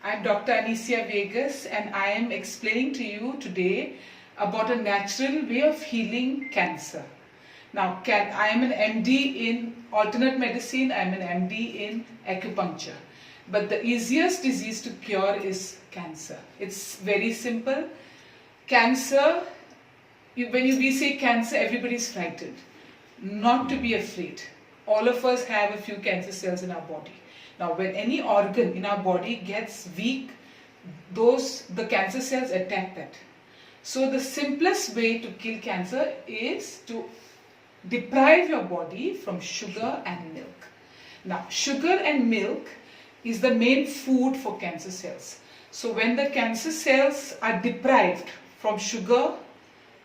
I'm Dr. Anicia Vegas and I am explaining to you today about a natural way of healing cancer. Now, I am an MD in alternate medicine, I am an MD in acupuncture. But the easiest disease to cure is cancer. It's very simple. Cancer, when we say cancer, everybody is frightened. Not to be afraid. All of us have a few cancer cells in our body. Now, when any organ in our body gets weak, the cancer cells attack that. So the simplest way to kill cancer is to deprive your body from sugar and milk. Now, sugar and milk is the main food for cancer cells. So when the cancer cells are deprived from sugar,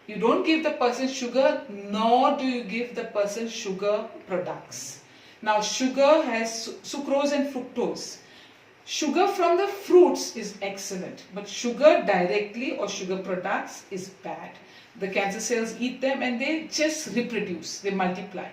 you don't give the person sugar, nor do you give the person sugar products. Now, sugar has sucrose and fructose. Sugar from the fruits is excellent, but sugar directly or sugar products is bad. The cancer cells eat them and they just reproduce, they multiply.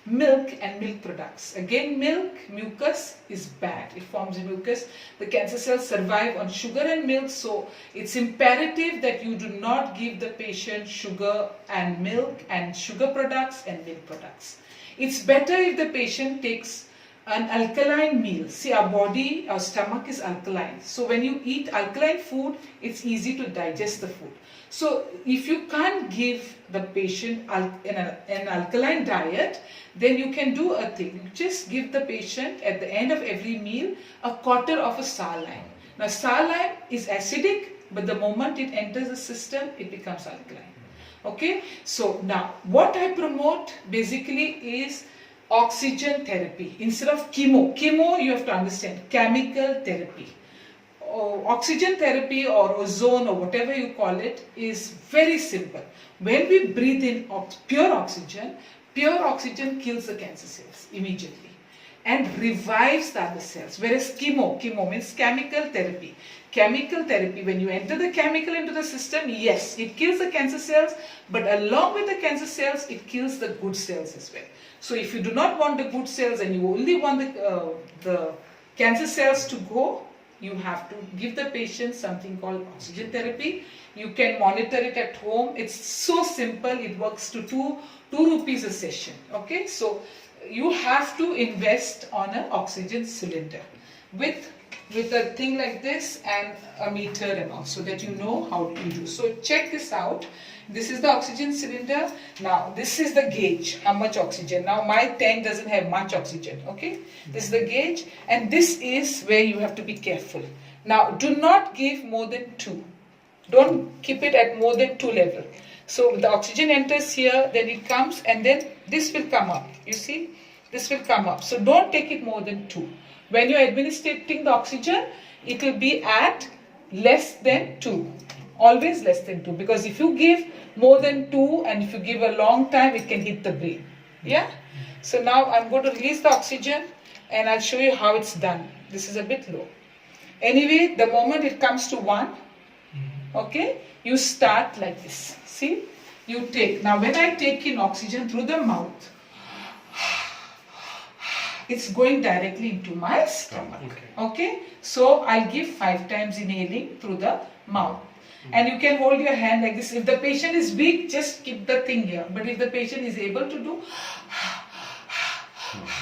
Milk and milk products. Again, milk, mucus is bad. It forms mucus. The cancer cells survive on sugar and milk, so it's imperative that you do not give the patient sugar and milk and sugar products and milk products. It's better if the patient takes an alkaline meal. See, our body, our stomach is alkaline. So when you eat alkaline food, it's easy to digest the food. So if you can't give the patient an alkaline diet, then you can do a thing. You just give the patient at the end of every meal a quarter of a sour lime. Now, sour lime is acidic, but the moment it enters the system, it becomes alkaline. Okay, so now what I promote basically is oxygen therapy instead of chemo. Chemo, you have to understand, chemical therapy. Oxygen therapy or ozone or whatever you call it is very simple. When we breathe in pure oxygen kills the cancer cells immediately and revives the other cells. Whereas chemo means chemical therapy. Chemical therapy, when you enter the chemical into the system, yes, it kills the cancer cells, but along with the cancer cells, it kills the good cells as well. So if you do not want the good cells and you only want the cancer cells to go, you have to give the patient something called oxygen therapy. You can monitor it at home. It's so simple. It works to 2 rupees a session. Okay, so you have to invest on an oxygen cylinder with a thing like this and a meter and all, so that you know how to do. So check this out. This is the oxygen cylinder. Now this is the gauge, how much oxygen. Now my tank doesn't have much oxygen, okay? This is the gauge, and this is where you have to be careful. Now do not give more than 2. Don't keep it at more than 2 level. So the oxygen enters here, then it comes, and then this will come up. You see? This will come up. So don't take it more than 2. When you're administrating the oxygen, it will be at less than 2. Always less than 2. Because if you give more than 2 and if you give a long time, it can hit the brain. Yeah? So now I'm going to release the oxygen and I'll show you how it's done. This is a bit low. Anyway, the moment it comes to 1, okay, you start like this. See? You take. Now when I take in oxygen through the mouth, it's going directly into my stomach. Okay? So I'll give 5 times inhaling through the mouth. And you can hold your hand like this. If the patient is weak, just keep the thing here. But if the patient is able to do,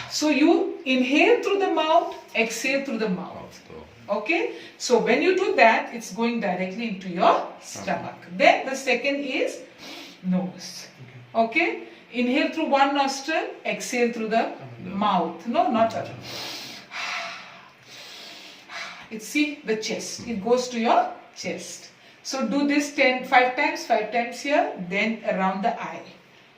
so you inhale through the mouth, exhale through the mouth. Okay? So when you do that, it's going directly into your stomach. Then the second is nose. Okay? Inhale through one nostril, exhale through the mouth. No, not other. It's, see, the chest. It goes to your chest. So do this 5 times here, then around the eye.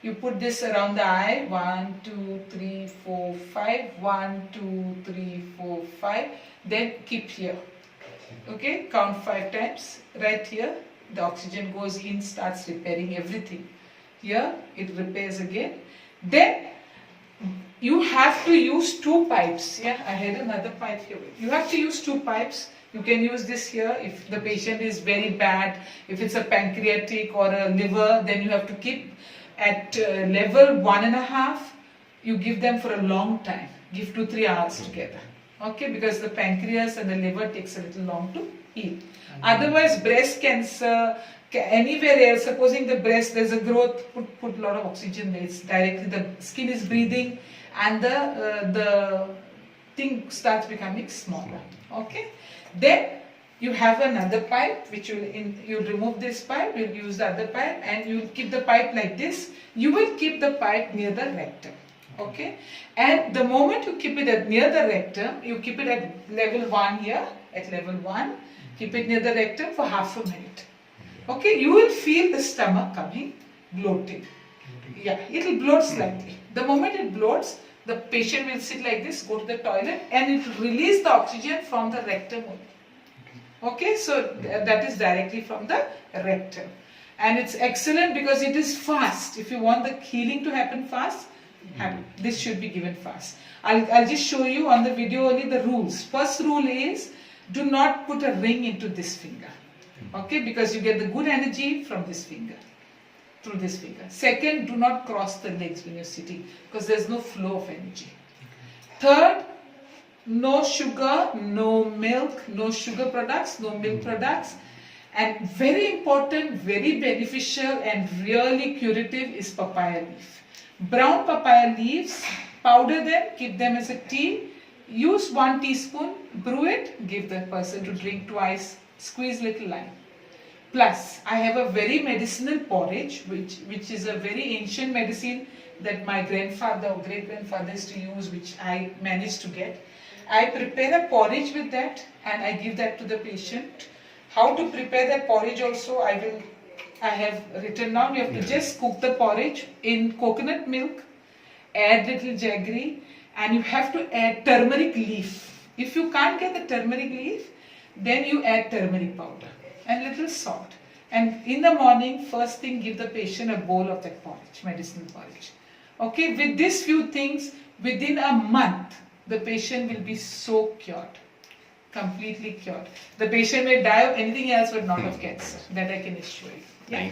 You put this around the eye, 1, 2, 3, 4, 5, 1, 2, 3, 4, 5, then keep here. Okay, count 5 times, right here, the oxygen goes in, starts repairing everything. Here, it repairs again. Then, you have to use 2 pipes. Yeah, I had another pipe here. You have to use 2 pipes. You can use this here if the patient is very bad. If it's a pancreatic or a liver, then you have to keep at level 1.5. You give them for a long time. Give 2-3 hours together. Okay, because the pancreas and the liver takes a little long to heal. Otherwise, breast cancer, anywhere else, supposing the breast, there's a growth, put a lot of oxygen there, it's directly, the skin is breathing and the thing starts becoming smaller. Okay, then you have another pipe which you'll remove this pipe, you'll use the other pipe and you'll keep the pipe like this. You will keep the pipe near the rectum. Okay, and the moment you keep it near the rectum, you keep it at level 1 here, at level 1, keep it near the rectum for half a minute. Okay, you will feel the stomach coming, bloating. Yeah, it will bloat slightly. The moment it bloats, the patient will sit like this, go to the toilet and it will release the oxygen from the rectum only. Okay, so that is directly from the rectum. And it's excellent because it is fast. If you want the healing to happen fast, this should be given fast. I'll just show you on the video only the rules. First rule is, do not put a ring into this finger. Okay, because you get the good energy from this finger, through this finger. Second, do not cross the legs when you're sitting because there's no flow of energy. Third, no sugar, no milk, no sugar products, no milk products. And very important, very beneficial and really curative is papaya leaf. Brown papaya leaves, powder them, keep them as a tea. Use 1 teaspoon, brew it, give the person to drink twice, squeeze little lime. Plus, I have a very medicinal porridge, which is a very ancient medicine that my grandfather or great-grandfather used to use, which I managed to get. I prepare a porridge with that and I give that to the patient. How to prepare that porridge also, I have written down. You have to just cook the porridge in coconut milk, add little jaggery, and you have to add turmeric leaf. If you can't get the turmeric leaf, then you add turmeric powder and little salt. And in the morning, first thing, give the patient a bowl of that porridge, medicinal porridge. Okay, with these few things, within a month, the patient will be so cured, completely cured. The patient may die of anything else but not of cancer. That I can assure you. Yeah.